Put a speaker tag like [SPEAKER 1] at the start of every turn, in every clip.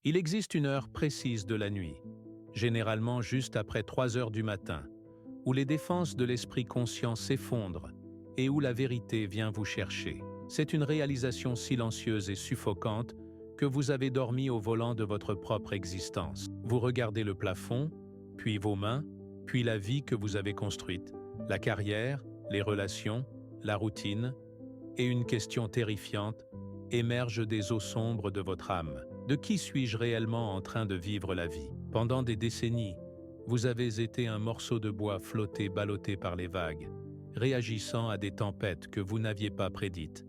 [SPEAKER 1] Il existe une heure précise de la nuit, généralement juste après 3 heures du matin, où les défenses de l'esprit conscient s'effondrent et où la vérité vient vous chercher. C'est une réalisation silencieuse et suffocante que vous avez dormi au volant de votre propre existence. Vous regardez le plafond, puis vos mains, puis la vie que vous avez construite, la carrière, les relations, la routine, et une question terrifiante émerge des eaux sombres de votre âme. De qui suis-je réellement en train de vivre la vie? Pendant des décennies, vous avez été un morceau de bois flotté, ballotté par les vagues, réagissant à des tempêtes que vous n'aviez pas prédites,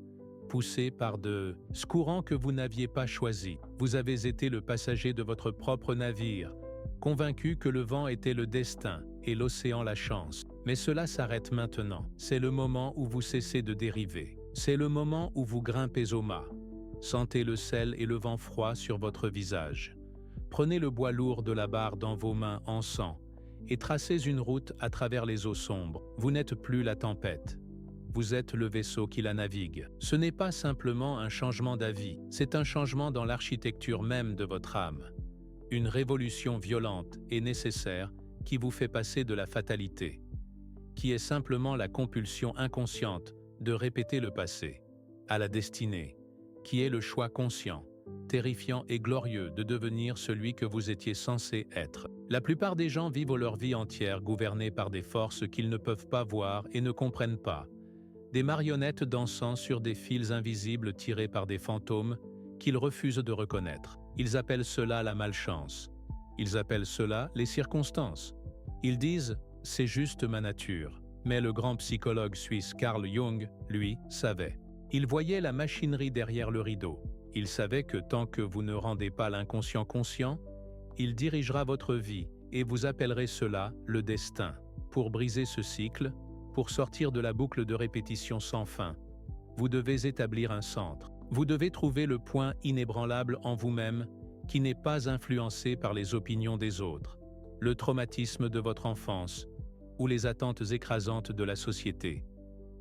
[SPEAKER 1] poussé par de courants que vous n'aviez pas choisis. Vous avez été le passager de votre propre navire, convaincu que le vent était le destin et l'océan la chance. Mais cela s'arrête maintenant. C'est le moment où vous cessez de dériver. C'est le moment où vous grimpez au mât. Sentez le sel et le vent froid sur votre visage. Prenez le bois lourd de la barre dans vos mains en sang et tracez une route à travers les eaux sombres. Vous n'êtes plus la tempête. Vous êtes le vaisseau qui la navigue. Ce n'est pas simplement un changement d'avis, c'est un changement dans l'architecture même de votre âme. Une révolution violente et nécessaire qui vous fait passer de la fatalité, qui est simplement la compulsion inconsciente de répéter le passé, à la destinée, qui est le choix conscient, terrifiant et glorieux de devenir celui que vous étiez censé être. La plupart des gens vivent leur vie entière gouvernés par des forces qu'ils ne peuvent pas voir et ne comprennent pas, des marionnettes dansant sur des fils invisibles tirés par des fantômes qu'ils refusent de reconnaître. Ils appellent cela la malchance. Ils appellent cela les circonstances. Ils disent « c'est juste ma nature ». Mais le grand psychologue suisse Carl Jung, lui, savait. Il voyait la machinerie derrière le rideau. Il savait que tant que vous ne rendez pas l'inconscient conscient, il dirigera votre vie et vous appellerez cela le destin. Pour briser ce cycle, pour sortir de la boucle de répétition sans fin, vous devez établir un centre. Vous devez trouver le point inébranlable en vous-même qui n'est pas influencé par les opinions des autres, le traumatisme de votre enfance ou les attentes écrasantes de la société.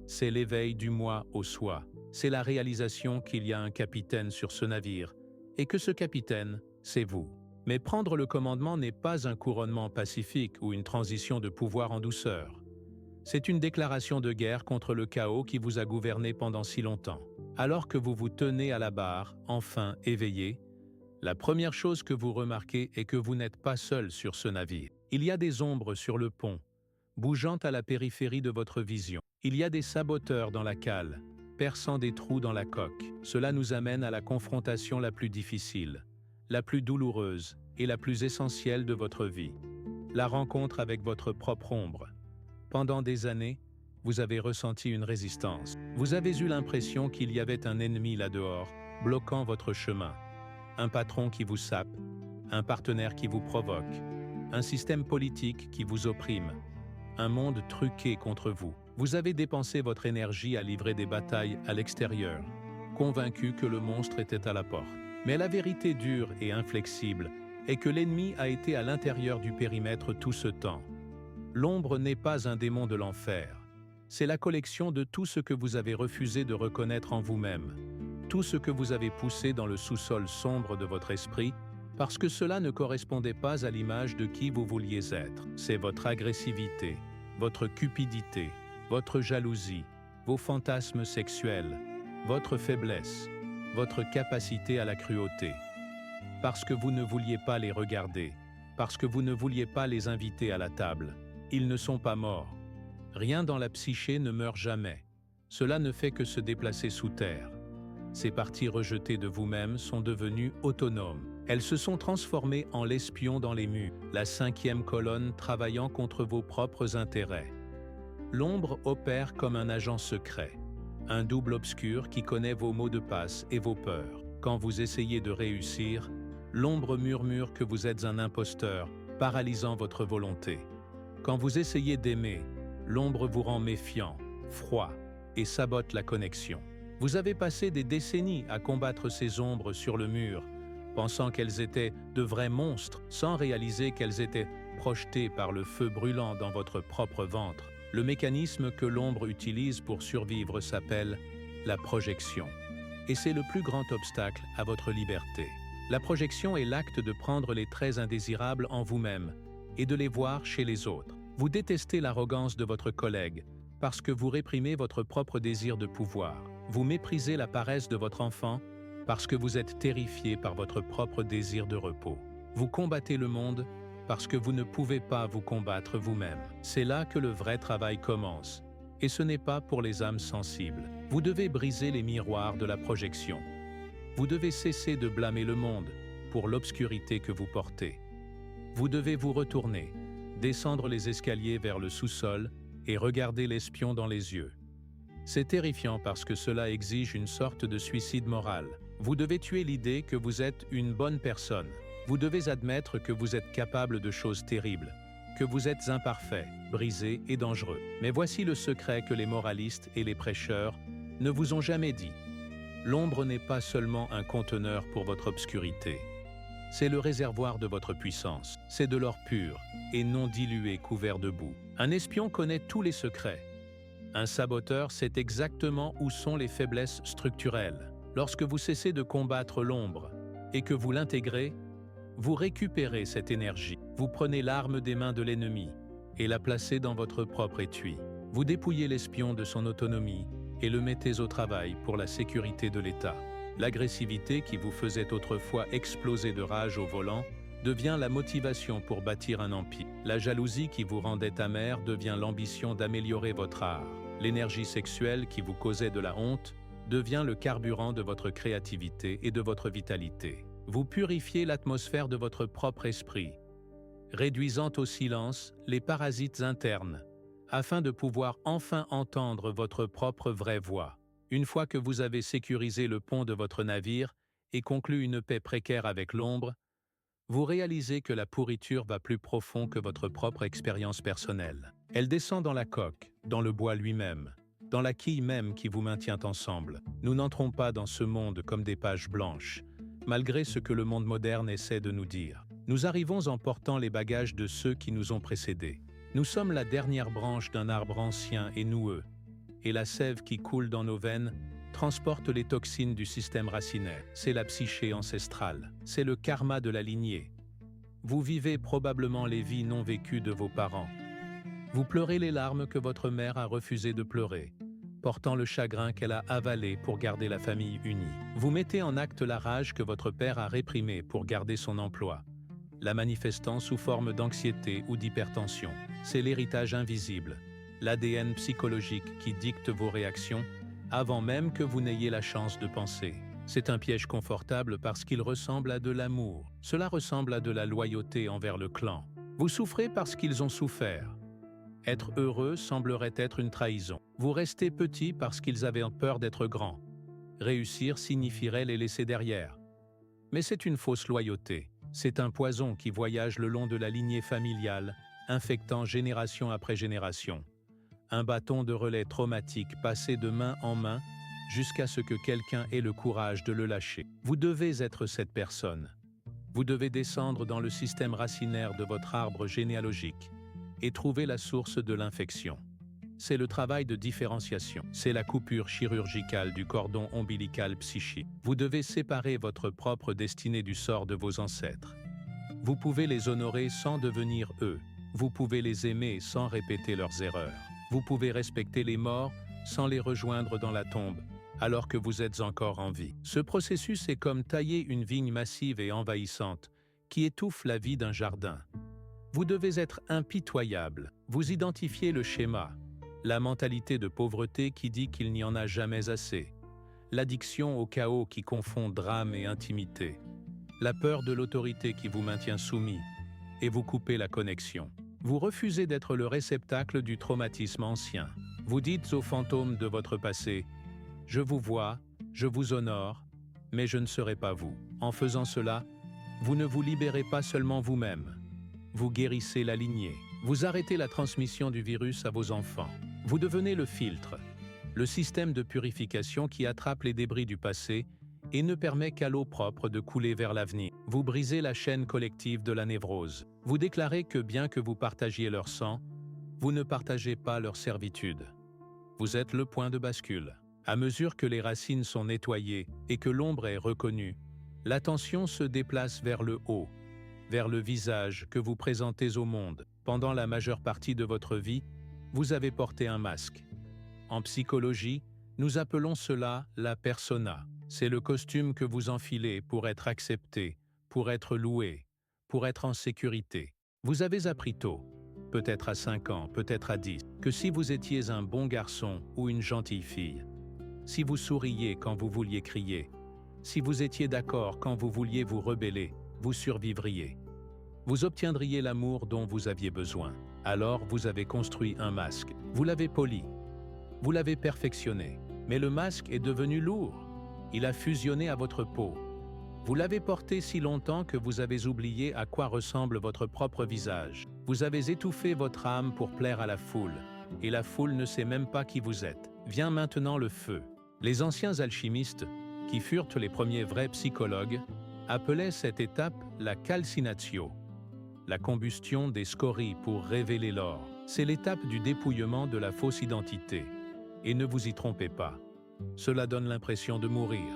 [SPEAKER 1] C'est l'éveil du moi au soi. C'est la réalisation qu'il y a un capitaine sur ce navire et que ce capitaine, c'est vous. Mais prendre le commandement n'est pas un couronnement pacifique ou une transition de pouvoir en douceur. C'est une déclaration de guerre contre le chaos qui vous a gouverné pendant si longtemps. Alors que vous vous tenez à la barre, enfin éveillé, la première chose que vous remarquez est que vous n'êtes pas seul sur ce navire. Il y a des ombres sur le pont, bougeant à la périphérie de votre vision. Il y a des saboteurs dans la cale, perçant des trous dans la coque. Cela nous amène à la confrontation la plus difficile, la plus douloureuse et la plus essentielle de votre vie. La rencontre avec votre propre ombre. Pendant des années, vous avez ressenti une résistance. Vous avez eu l'impression qu'il y avait un ennemi là-dehors, bloquant votre chemin. Un patron qui vous sape, un partenaire qui vous provoque, un système politique qui vous opprime, un monde truqué contre vous. Vous avez dépensé votre énergie à livrer des batailles à l'extérieur, convaincu que le monstre était à la porte. Mais la vérité dure et inflexible est que l'ennemi a été à l'intérieur du périmètre tout ce temps. L'ombre n'est pas un démon de l'enfer. C'est la collection de tout ce que vous avez refusé de reconnaître en vous-même, tout ce que vous avez poussé dans le sous-sol sombre de votre esprit, parce que cela ne correspondait pas à l'image de qui vous vouliez être. C'est votre agressivité, votre cupidité, votre jalousie, vos fantasmes sexuels, votre faiblesse, votre capacité à la cruauté. Parce que vous ne vouliez pas les regarder, parce que vous ne vouliez pas les inviter à la table. Ils ne sont pas morts. Rien dans la psyché ne meurt jamais. Cela ne fait que se déplacer sous terre. Ces parties rejetées de vous-même sont devenues autonomes. Elles se sont transformées en l'espion dans les murs, la 5e colonne travaillant contre vos propres intérêts. L'ombre opère comme un agent secret, un double obscur qui connaît vos mots de passe et vos peurs. Quand vous essayez de réussir, l'ombre murmure que vous êtes un imposteur, paralysant votre volonté. Quand vous essayez d'aimer, l'ombre vous rend méfiant, froid et sabote la connexion. Vous avez passé des décennies à combattre ces ombres sur le mur, pensant qu'elles étaient de vrais monstres, sans réaliser qu'elles étaient projetées par le feu brûlant dans votre propre ventre. Le mécanisme que l'ombre utilise pour survivre s'appelle la projection. Et c'est le plus grand obstacle à votre liberté. La projection est l'acte de prendre les traits indésirables en vous-même et de les voir chez les autres. Vous détestez l'arrogance de votre collègue parce que vous réprimez votre propre désir de pouvoir. Vous méprisez la paresse de votre enfant parce que vous êtes terrifié par votre propre désir de repos. Vous combattez le monde parce que vous ne pouvez pas vous combattre vous-même. C'est là que le vrai travail commence. Et ce n'est pas pour les âmes sensibles. Vous devez briser les miroirs de la projection. Vous devez cesser de blâmer le monde pour l'obscurité que vous portez. Vous devez vous retourner, descendre les escaliers vers le sous-sol et regarder l'espion dans les yeux. C'est terrifiant parce que cela exige une sorte de suicide moral. Vous devez tuer l'idée que vous êtes une bonne personne. Vous devez admettre que vous êtes capable de choses terribles, que vous êtes imparfait, brisé et dangereux. Mais voici le secret que les moralistes et les prêcheurs ne vous ont jamais dit. L'ombre n'est pas seulement un conteneur pour votre obscurité. C'est le réservoir de votre puissance. C'est de l'or pur et non dilué couvert de boue. Un espion connaît tous les secrets. Un saboteur sait exactement où sont les faiblesses structurelles. Lorsque vous cessez de combattre l'ombre et que vous l'intégrez, vous récupérez cette énergie. Vous prenez l'arme des mains de l'ennemi et la placez dans votre propre étui. Vous dépouillez l'espion de son autonomie et le mettez au travail pour la sécurité de l'État. L'agressivité qui vous faisait autrefois exploser de rage au volant devient la motivation pour bâtir un empire. La jalousie qui vous rendait amer devient l'ambition d'améliorer votre art. L'énergie sexuelle qui vous causait de la honte devient le carburant de votre créativité et de votre vitalité. Vous purifiez l'atmosphère de votre propre esprit, réduisant au silence les parasites internes, afin de pouvoir enfin entendre votre propre vraie voix. Une fois que vous avez sécurisé le pont de votre navire et conclu une paix précaire avec l'ombre, vous réalisez que la pourriture va plus profond que votre propre expérience personnelle. Elle descend dans la coque, dans le bois lui-même, dans la quille même qui vous maintient ensemble. Nous n'entrons pas dans ce monde comme des pages blanches, malgré ce que le monde moderne essaie de nous dire. Nous arrivons en portant les bagages de ceux qui nous ont précédés. Nous sommes la dernière branche d'un arbre ancien et noueux, et la sève qui coule dans nos veines transporte les toxines du système racinaire. C'est la psyché ancestrale, c'est le karma de la lignée. Vous vivez probablement les vies non vécues de vos parents. Vous pleurez les larmes que votre mère a refusé de pleurer, portant le chagrin qu'elle a avalé pour garder la famille unie. Vous mettez en acte la rage que votre père a réprimée pour garder son emploi, la manifestant sous forme d'anxiété ou d'hypertension. C'est l'héritage invisible, l'ADN psychologique qui dicte vos réactions avant même que vous n'ayez la chance de penser. C'est un piège confortable parce qu'il ressemble à de l'amour. Cela ressemble à de la loyauté envers le clan. Vous souffrez parce qu'ils ont souffert. Être heureux semblerait être une trahison. Vous restez petit parce qu'ils avaient peur d'être grands. Réussir signifierait les laisser derrière. Mais c'est une fausse loyauté. C'est un poison qui voyage le long de la lignée familiale, infectant génération après génération. Un bâton de relais traumatique passé de main en main jusqu'à ce que quelqu'un ait le courage de le lâcher. Vous devez être cette personne. Vous devez descendre dans le système racinaire de votre arbre généalogique et trouver la source de l'infection. C'est le travail de différenciation. C'est la coupure chirurgicale du cordon ombilical psychique. Vous devez séparer votre propre destinée du sort de vos ancêtres. Vous pouvez les honorer sans devenir eux. Vous pouvez les aimer sans répéter leurs erreurs. Vous pouvez respecter les morts sans les rejoindre dans la tombe, alors que vous êtes encore en vie. Ce processus est comme tailler une vigne massive et envahissante qui étouffe la vie d'un jardin. Vous devez être impitoyable. Vous identifiez le schéma, la mentalité de pauvreté qui dit qu'il n'y en a jamais assez, l'addiction au chaos qui confond drame et intimité, la peur de l'autorité qui vous maintient soumis, et vous coupez la connexion. Vous refusez d'être le réceptacle du traumatisme ancien. Vous dites aux fantômes de votre passé, « Je vous vois, je vous honore, mais je ne serai pas vous. » En faisant cela, vous ne vous libérez pas seulement vous-même. Vous guérissez la lignée. Vous arrêtez la transmission du virus à vos enfants. Vous devenez le filtre, le système de purification qui attrape les débris du passé et ne permet qu'à l'eau propre de couler vers l'avenir. Vous brisez la chaîne collective de la névrose. Vous déclarez que bien que vous partagiez leur sang, vous ne partagez pas leur servitude. Vous êtes le point de bascule. À mesure que les racines sont nettoyées et que l'ombre est reconnue, L'attention se déplace vers le haut, vers le visage que vous présentez au monde. Pendant la majeure partie de votre vie, vous avez porté un masque. En psychologie, nous appelons cela la persona. C'est le costume que vous enfilez pour être accepté, pour être loué, pour être en sécurité. Vous avez appris tôt, peut-être à 5 ans, peut-être à 10, que si vous étiez un bon garçon ou une gentille fille, si vous souriez quand vous vouliez crier, si vous étiez d'accord quand vous vouliez vous rebeller, vous survivriez. Vous obtiendriez l'amour dont vous aviez besoin. Alors vous avez construit un masque. Vous l'avez poli. Vous l'avez perfectionné. Mais le masque est devenu lourd. Il a fusionné à votre peau. Vous l'avez porté si longtemps que vous avez oublié à quoi ressemble votre propre visage. Vous avez étouffé votre âme pour plaire à la foule. Et la foule ne sait même pas qui vous êtes. Vient maintenant le feu. Les anciens alchimistes, qui furent les premiers vrais psychologues, appelaient cette étape la calcinatio, la combustion des scories pour révéler l'or. C'est l'étape du dépouillement de la fausse identité. Et ne vous y trompez pas. Cela donne l'impression de mourir.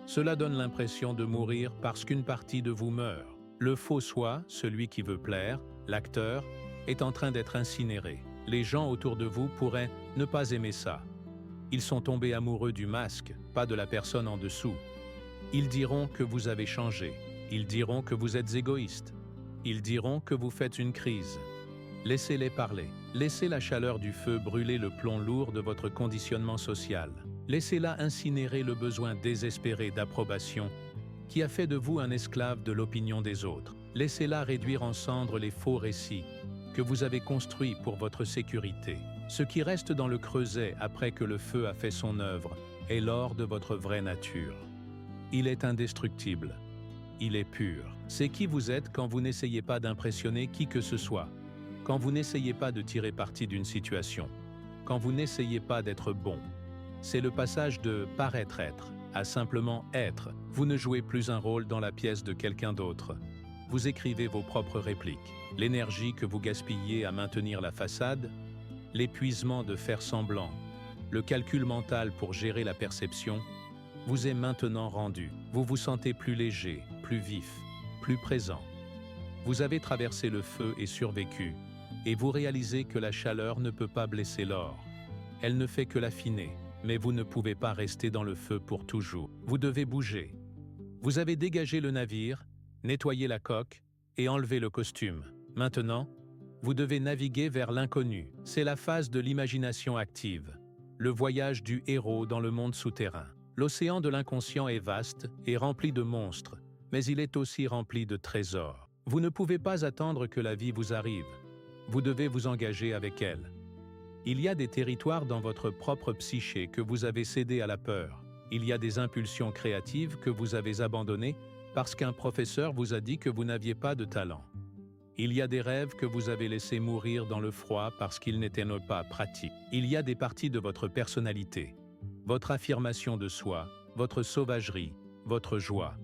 [SPEAKER 1] Cela donne l'impression de mourir parce qu'une partie de vous meurt. Le faux soi, celui qui veut plaire, l'acteur, est en train d'être incinéré. Les gens autour de vous pourraient ne pas aimer ça. Ils sont tombés amoureux du masque, pas de la personne en dessous. Ils diront que vous avez changé. Ils diront que vous êtes égoïste. Ils diront que vous faites une crise. Laissez-les parler. Laissez la chaleur du feu brûler le plomb lourd de votre conditionnement social. Laissez-la incinérer le besoin désespéré d'approbation qui a fait de vous un esclave de l'opinion des autres. Laissez-la réduire en cendres les faux récits que vous avez construits pour votre sécurité. Ce qui reste dans le creuset après que le feu a fait son œuvre est l'or de votre vraie nature. Il est indestructible. Il est pur. C'est qui vous êtes quand vous n'essayez pas d'impressionner qui que ce soit, quand vous n'essayez pas de tirer parti d'une situation, quand vous n'essayez pas d'être bon. C'est le passage de paraître être à simplement être. Vous ne jouez plus un rôle dans la pièce de quelqu'un d'autre. Vous écrivez vos propres répliques. L'énergie que vous gaspillez à maintenir la façade, l'épuisement de faire semblant, le calcul mental pour gérer la perception, vous est maintenant rendu. Vous vous sentez plus léger, plus vif, plus présent. Vous avez traversé le feu et survécu, et vous réalisez que la chaleur ne peut pas blesser l'or. Elle ne fait que l'affiner, mais vous ne pouvez pas rester dans le feu pour toujours. Vous devez bouger. Vous avez dégagé le navire, nettoyé la coque et enlevé le costume. Maintenant, vous devez naviguer vers l'inconnu. C'est la phase de l'imagination active, le voyage du héros dans le monde souterrain. L'océan de l'inconscient est vaste et rempli de monstres, mais il est aussi rempli de trésors. Vous ne pouvez pas attendre que la vie vous arrive. Vous devez vous engager avec elle. Il y a des territoires dans votre propre psyché que vous avez cédés à la peur. Il y a des impulsions créatives que vous avez abandonnées parce qu'un professeur vous a dit que vous n'aviez pas de talent. Il y a des rêves que vous avez laissés mourir dans le froid parce qu'ils n'étaient pas pratiques. Il y a des parties de votre personnalité, votre affirmation de soi, votre sauvagerie, votre joie,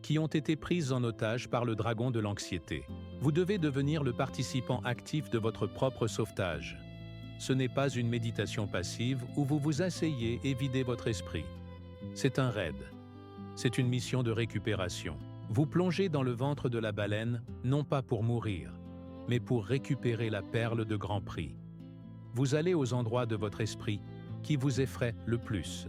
[SPEAKER 1] qui ont été prises en otage par le dragon de l'anxiété. Vous devez devenir le participant actif de votre propre sauvetage. Ce n'est pas une méditation passive où vous vous asseyez et videz votre esprit. C'est un raid. C'est une mission de récupération. Vous plongez dans le ventre de la baleine, non pas pour mourir, mais pour récupérer la perle de grand prix. Vous allez aux endroits de votre esprit qui vous effraient le plus,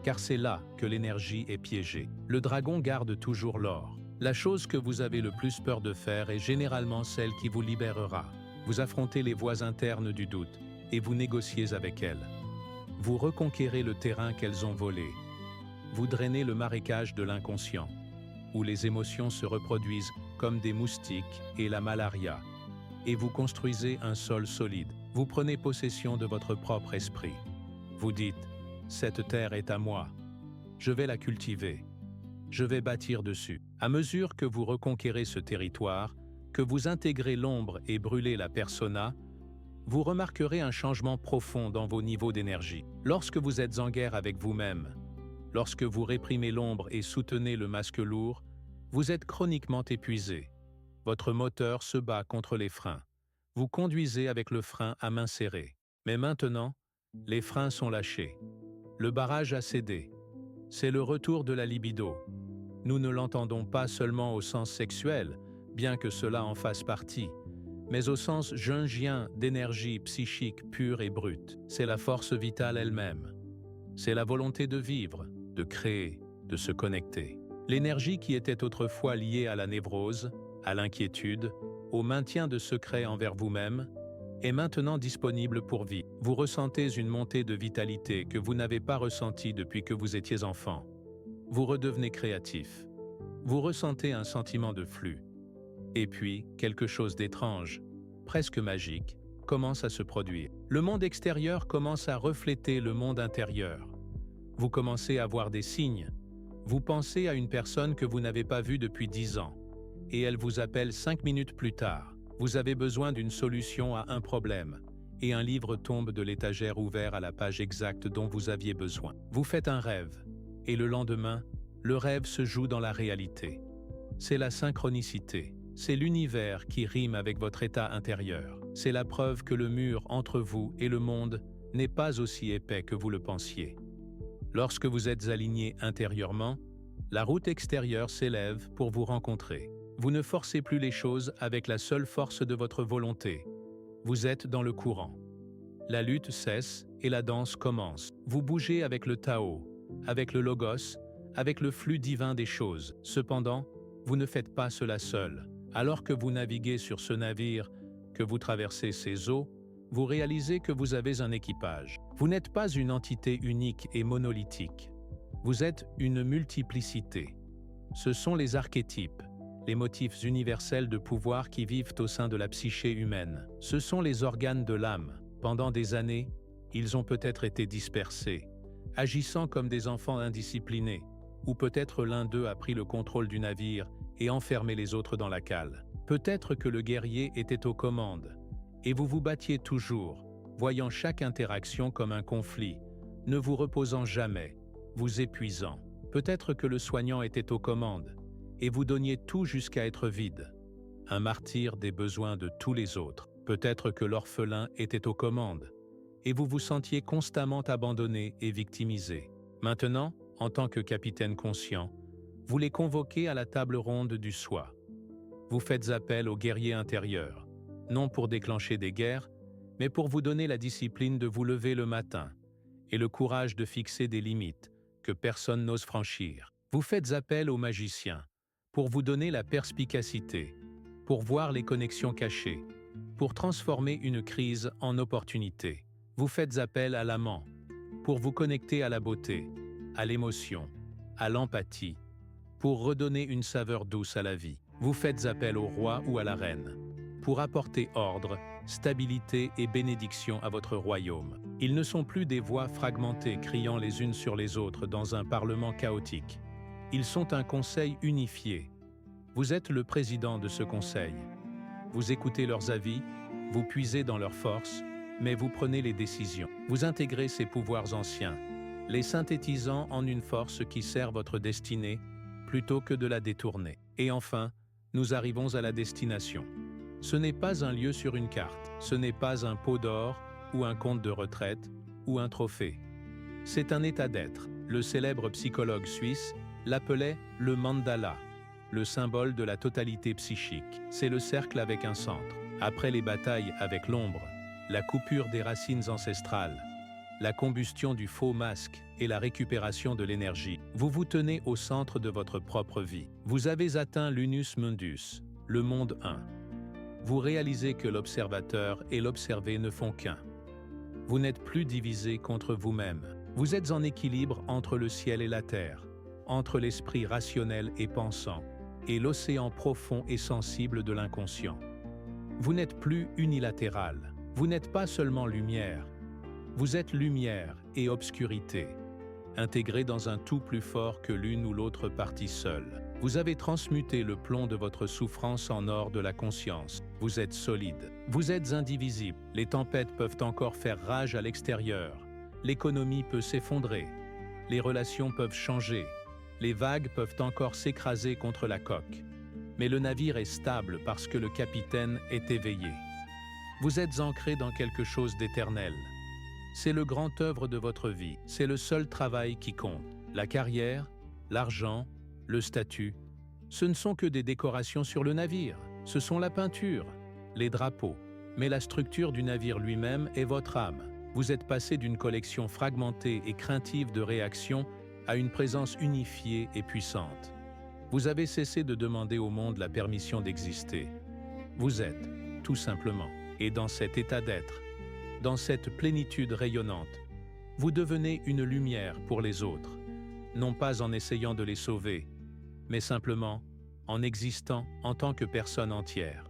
[SPEAKER 1] car c'est là que l'énergie est piégée. Le dragon garde toujours l'or. La chose que vous avez le plus peur de faire est généralement celle qui vous libérera. Vous affrontez les voies internes du doute et vous négociez avec elles. Vous reconquérez le terrain qu'elles ont volé. Vous drainez le marécage de l'inconscient, où les émotions se reproduisent comme des moustiques et la malaria, et vous construisez un sol solide. Vous prenez possession de votre propre esprit. Vous dites, cette terre est à moi. Je vais la cultiver. Je vais bâtir dessus. À mesure que vous reconquérez ce territoire, que vous intégrez l'ombre et brûlez la persona, vous remarquerez un changement profond dans vos niveaux d'énergie. Lorsque vous êtes en guerre avec vous-même, lorsque vous réprimez l'ombre et soutenez le masque lourd, vous êtes chroniquement épuisé. Votre moteur se bat contre les freins. Vous conduisez avec le frein à main serrée. Mais maintenant, les freins sont lâchés. Le barrage a cédé. C'est le retour de la libido. nous ne l'entendons pas seulement au sens sexuel, bien que cela en fasse partie, mais au sens jungien d'énergie psychique pure et brute. C'est la force vitale elle-même. C'est la volonté de vivre, de créer, de se connecter. L'énergie qui était autrefois liée à la névrose, à l'inquiétude, au maintien de secrets envers vous-même, est maintenant disponible pour vivre. Vous ressentez une montée de vitalité que vous n'avez pas ressentie depuis que vous étiez enfant. Vous redevenez créatif. Vous ressentez un sentiment de flux. Et puis, quelque chose d'étrange, presque magique, commence à se produire. Le monde extérieur commence à refléter le monde intérieur. Vous commencez à voir des signes. Vous pensez à une personne que vous n'avez pas vue depuis 10 ans, et elle vous appelle 5 minutes plus tard. Vous avez besoin d'une solution à un problème, et un livre tombe de l'étagère ouvert à la page exacte dont vous aviez besoin. Vous faites un rêve, et le lendemain, le rêve se joue dans la réalité. C'est la synchronicité. C'est l'univers qui rime avec votre état intérieur. C'est la preuve que le mur entre vous et le monde n'est pas aussi épais que vous le pensiez. Lorsque vous êtes aligné intérieurement, la route extérieure s'élève pour vous rencontrer. Vous ne forcez plus les choses avec la seule force de votre volonté. Vous êtes dans le courant. La lutte cesse et la danse commence. Vous bougez avec le Tao, avec le Logos, avec le flux divin des choses. Cependant, vous ne faites pas cela seul. Alors que vous naviguez sur ce navire, que vous traversez ces eaux, vous réalisez que vous avez un équipage. Vous n'êtes pas une entité unique et monolithique. Vous êtes une multiplicité. Ce sont les archétypes, les motifs universels de pouvoir qui vivent au sein de la psyché humaine. Ce sont les organes de l'âme. Pendant des années, ils ont peut-être été dispersés, agissant comme des enfants indisciplinés, ou peut-être l'un d'eux a pris le contrôle du navire et enfermé les autres dans la cale. Peut-être que le guerrier était aux commandes, et vous vous battiez toujours, voyant chaque interaction comme un conflit, ne vous reposant jamais, vous épuisant. Peut-être que le soignant était aux commandes, et vous donniez tout jusqu'à être vide, un martyr des besoins de tous les autres. Peut-être que l'orphelin était aux commandes, et vous vous sentiez constamment abandonné et victimisé. Maintenant, en tant que capitaine conscient, vous les convoquez à la table ronde du soi. Vous faites appel au guerrier intérieur, non pour déclencher des guerres, mais pour vous donner la discipline de vous lever le matin et le courage de fixer des limites que personne n'ose franchir. Vous faites appel au magicien pour vous donner la perspicacité, pour voir les connexions cachées, pour transformer une crise en opportunité. Vous faites appel à l'amant pour vous connecter à la beauté, à l'émotion, à l'empathie, pour redonner une saveur douce à la vie. Vous faites appel au roi ou à la reine, pour apporter ordre, stabilité et bénédiction à votre royaume. Ils ne sont plus des voix fragmentées criant les unes sur les autres dans un parlement chaotique. Ils sont un conseil unifié. Vous êtes le président de ce conseil. Vous écoutez leurs avis, vous puisez dans leurs forces, mais vous prenez les décisions. Vous intégrez ces pouvoirs anciens, les synthétisant en une force qui sert votre destinée, plutôt que de la détourner. Et enfin, nous arrivons à la destination. Ce n'est pas un lieu sur une carte, ce n'est pas un pot d'or ou un compte de retraite ou un trophée. C'est un état d'être. Le célèbre psychologue suisse l'appelait le mandala, le symbole de la totalité psychique. C'est le cercle avec un centre. Après les batailles avec l'ombre, la coupure des racines ancestrales, la combustion du faux masque et la récupération de l'énergie, vous vous tenez au centre de votre propre vie. Vous avez atteint l'unus mundus, le monde 1. Vous réalisez que l'observateur et l'observé ne font qu'un. Vous n'êtes plus divisé contre vous-même. Vous êtes en équilibre entre le ciel et la terre, entre l'esprit rationnel et pensant, et l'océan profond et sensible de l'inconscient. Vous n'êtes plus unilatéral. Vous n'êtes pas seulement lumière. Vous êtes lumière et obscurité, intégrés dans un tout plus fort que l'une ou l'autre partie seule. Vous avez transmuté le plomb de votre souffrance en or de la conscience. Vous êtes solide. Vous êtes indivisible. Les tempêtes peuvent encore faire rage à l'extérieur. L'économie peut s'effondrer. Les relations peuvent changer. Les vagues peuvent encore s'écraser contre la coque. Mais le navire est stable parce que le capitaine est éveillé. Vous êtes ancré dans quelque chose d'éternel. C'est le grand œuvre de votre vie. C'est le seul travail qui compte. La carrière, l'argent, le statut, ce ne sont que des décorations sur le navire. Ce sont la peinture, les drapeaux. Mais la structure du navire lui-même est votre âme. Vous êtes passé d'une collection fragmentée et craintive de réactions à une présence unifiée et puissante. Vous avez cessé de demander au monde la permission d'exister. Vous êtes, tout simplement, et dans cet état d'être, dans cette plénitude rayonnante, vous devenez une lumière pour les autres, non pas en essayant de les sauver, mais simplement en existant en tant que personne entière.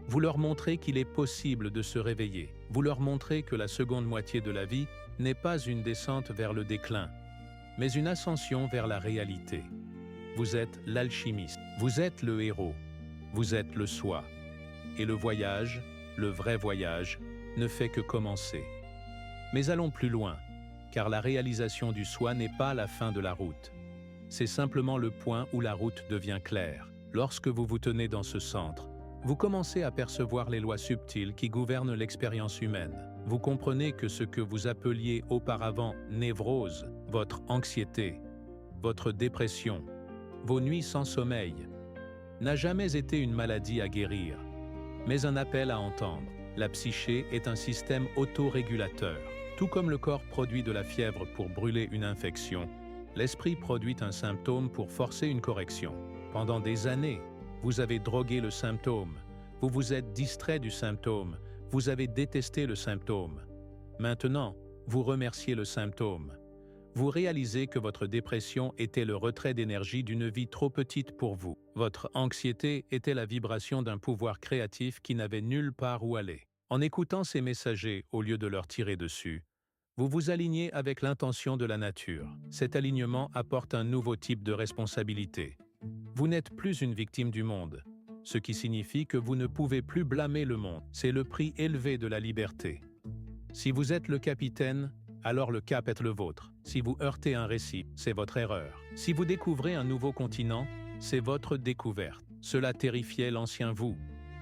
[SPEAKER 1] Vous leur montrez qu'il est possible de se réveiller. Vous leur montrez que la seconde moitié de la vie n'est pas une descente vers le déclin, mais une ascension vers la réalité. Vous êtes l'alchimiste, vous êtes le héros, vous êtes le soi. Et le voyage, le vrai voyage, ne fait que commencer. Mais allons plus loin, car la réalisation du soi n'est pas la fin de la route. C'est simplement le point où la route devient claire. Lorsque vous vous tenez dans ce centre, vous commencez à percevoir les lois subtiles qui gouvernent l'expérience humaine. Vous comprenez que ce que vous appeliez auparavant névrose, votre anxiété, votre dépression, vos nuits sans sommeil, n'a jamais été une maladie à guérir, mais un appel à entendre. La psyché est un système autorégulateur. Tout comme le corps produit de la fièvre pour brûler une infection, l'esprit produit un symptôme pour forcer une correction. Pendant des années, vous avez drogué le symptôme, vous vous êtes distrait du symptôme, vous avez détesté le symptôme. Maintenant, vous remerciez le symptôme. Vous réalisez que votre dépression était le retrait d'énergie d'une vie trop petite pour vous. Votre anxiété était la vibration d'un pouvoir créatif qui n'avait nulle part où aller. En écoutant ces messagers au lieu de leur tirer dessus, vous vous alignez avec l'intention de la nature. Cet alignement apporte un nouveau type de responsabilité. Vous n'êtes plus une victime du monde, ce qui signifie que vous ne pouvez plus blâmer le monde. C'est le prix élevé de la liberté. Si vous êtes le capitaine, alors le cap est le vôtre. Si vous heurtez un récif, c'est votre erreur. Si vous découvrez un nouveau continent, c'est votre découverte. Cela terrifiait l'ancien vous,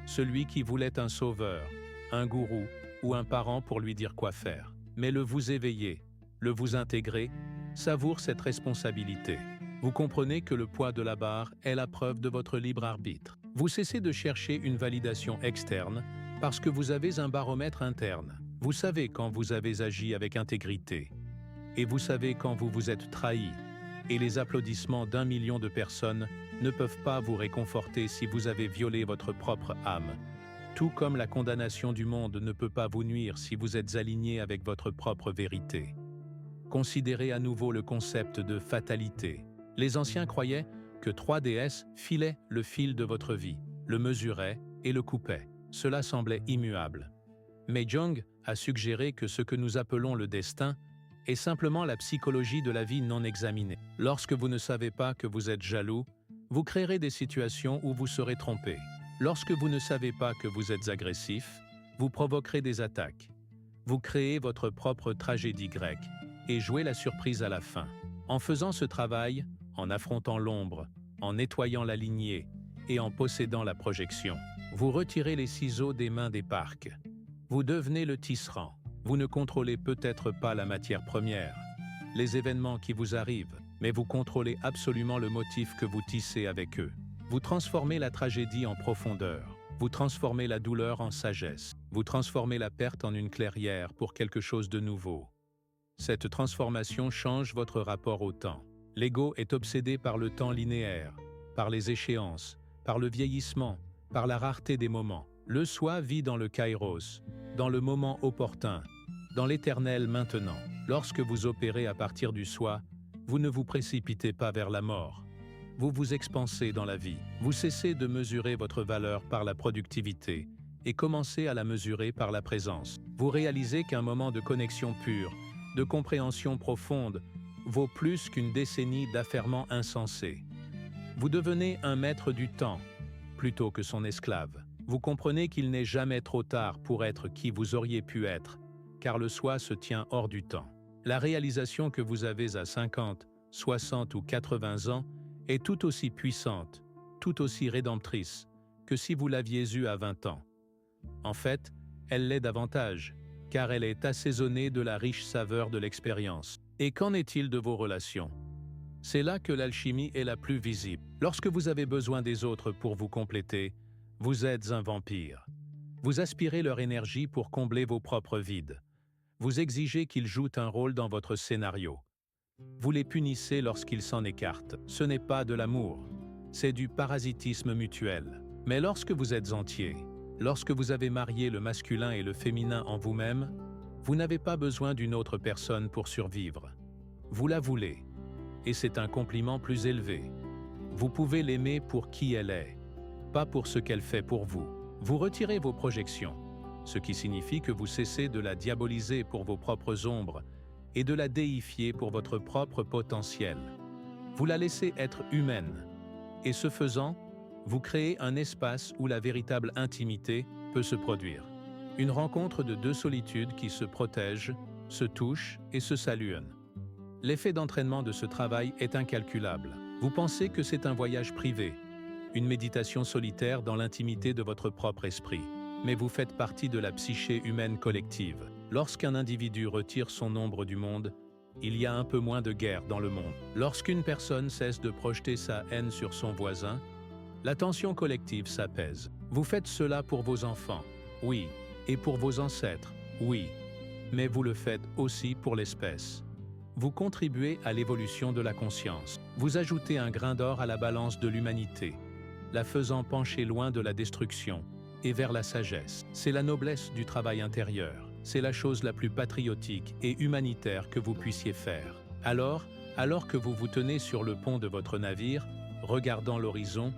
[SPEAKER 1] celui qui voulait un sauveur, un gourou ou un parent pour lui dire quoi faire. Mais le vous éveillé, le vous intégré, savoure cette responsabilité. Vous comprenez que le poids de la barre est la preuve de votre libre arbitre. Vous cessez de chercher une validation externe parce que vous avez un baromètre interne. Vous savez quand vous avez agi avec intégrité. Et vous savez quand vous vous êtes trahi. Et les applaudissements d'1 million de personnes ne peuvent pas vous réconforter si vous avez violé votre propre âme. Tout comme la condamnation du monde ne peut pas vous nuire si vous êtes aligné avec votre propre vérité. Considérez à nouveau le concept de fatalité. Les anciens croyaient que 3 déesses filaient le fil de votre vie, le mesuraient et le coupaient. Cela semblait immuable. Mais Jung a suggéré que ce que nous appelons le destin est simplement la psychologie de la vie non examinée. Lorsque vous ne savez pas que vous êtes jaloux, vous créerez des situations où vous serez trompé. Lorsque vous ne savez pas que vous êtes agressif, vous provoquerez des attaques. Vous créez votre propre tragédie grecque et jouez la surprise à la fin. En faisant ce travail, en affrontant l'ombre, en nettoyant la lignée et en possédant la projection, vous retirez les ciseaux des mains des parcs. Vous devenez le tisserand. Vous ne contrôlez peut-être pas la matière première, les événements qui vous arrivent, mais vous contrôlez absolument le motif que vous tissez avec eux. Vous transformez la tragédie en profondeur. Vous transformez la douleur en sagesse. Vous transformez la perte en une clairière pour quelque chose de nouveau. Cette transformation change votre rapport au temps. L'ego est obsédé par le temps linéaire, par les échéances, par le vieillissement, par la rareté des moments. Le soi vit dans le kairos, dans le moment opportun, dans l'éternel maintenant. Lorsque vous opérez à partir du soi, vous ne vous précipitez pas vers la mort. Vous vous expansez dans la vie. Vous cessez de mesurer votre valeur par la productivité et commencez à la mesurer par la présence. Vous réalisez qu'un moment de connexion pure, de compréhension profonde, vaut plus qu'une décennie d'affairements insensés. Vous devenez un maître du temps, plutôt que son esclave. Vous comprenez qu'il n'est jamais trop tard pour être qui vous auriez pu être, car le soi se tient hors du temps. La réalisation que vous avez à 50, 60 ou 80 ans est tout aussi puissante, tout aussi rédemptrice, que si vous l'aviez eue à 20 ans. En fait, elle l'est davantage, car elle est assaisonnée de la riche saveur de l'expérience. Et qu'en est-il de vos relations? C'est là que l'alchimie est la plus visible. Lorsque vous avez besoin des autres pour vous compléter, vous êtes un vampire. Vous aspirez leur énergie pour combler vos propres vides. Vous exigez qu'ils jouent un rôle dans votre scénario. Vous les punissez lorsqu'ils s'en écartent. Ce n'est pas de l'amour, c'est du parasitisme mutuel. Mais lorsque vous êtes entier, lorsque vous avez marié le masculin et le féminin en vous-même, vous n'avez pas besoin d'une autre personne pour survivre. Vous la voulez, et c'est un compliment plus élevé. Vous pouvez l'aimer pour qui elle est, pas pour ce qu'elle fait pour vous. Vous retirez vos projections, ce qui signifie que vous cessez de la diaboliser pour vos propres ombres et de la déifier pour votre propre potentiel. Vous la laissez être humaine, et ce faisant, vous créez un espace où la véritable intimité peut se produire. Une rencontre de deux solitudes qui se protègent, se touchent et se saluent. L'effet d'entraînement de ce travail est incalculable. Vous pensez que c'est un voyage privé, une méditation solitaire dans l'intimité de votre propre esprit. Mais vous faites partie de la psyché humaine collective. Lorsqu'un individu retire son ombre du monde, il y a un peu moins de guerre dans le monde. Lorsqu'une personne cesse de projeter sa haine sur son voisin, la tension collective s'apaise. Vous faites cela pour vos enfants, oui, et pour vos ancêtres, oui, mais vous le faites aussi pour l'espèce. Vous contribuez à l'évolution de la conscience. Vous ajoutez un grain d'or à la balance de l'humanité, la faisant pencher loin de la destruction et vers la sagesse. C'est la noblesse du travail intérieur. C'est la chose la plus patriotique et humanitaire que vous puissiez faire. Alors que vous vous tenez sur le pont de votre navire, regardant l'horizon,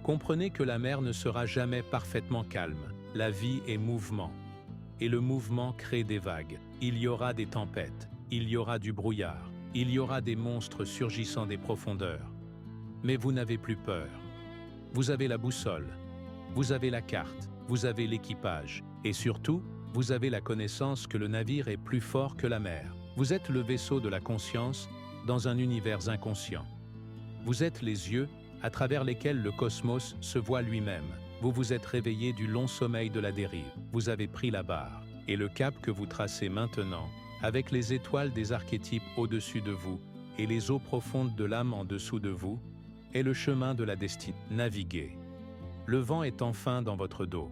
[SPEAKER 1] comprenez que la mer ne sera jamais parfaitement calme. La vie est mouvement. Et le mouvement crée des vagues. Il y aura des tempêtes. Il y aura du brouillard. Il y aura des monstres surgissant des profondeurs. Mais vous n'avez plus peur. Vous avez la boussole. Vous avez la carte. Vous avez l'équipage. Et surtout, vous avez la connaissance que le navire est plus fort que la mer. Vous êtes le vaisseau de la conscience dans un univers inconscient. Vous êtes les yeux à travers lesquels le cosmos se voit lui-même. Vous vous êtes réveillé du long sommeil de la dérive. Vous avez pris la barre. Et le cap que vous tracez maintenant, avec les étoiles des archétypes au-dessus de vous et les eaux profondes de l'âme en dessous de vous, est le chemin de la destinée. Naviguez. Le vent est enfin dans votre dos.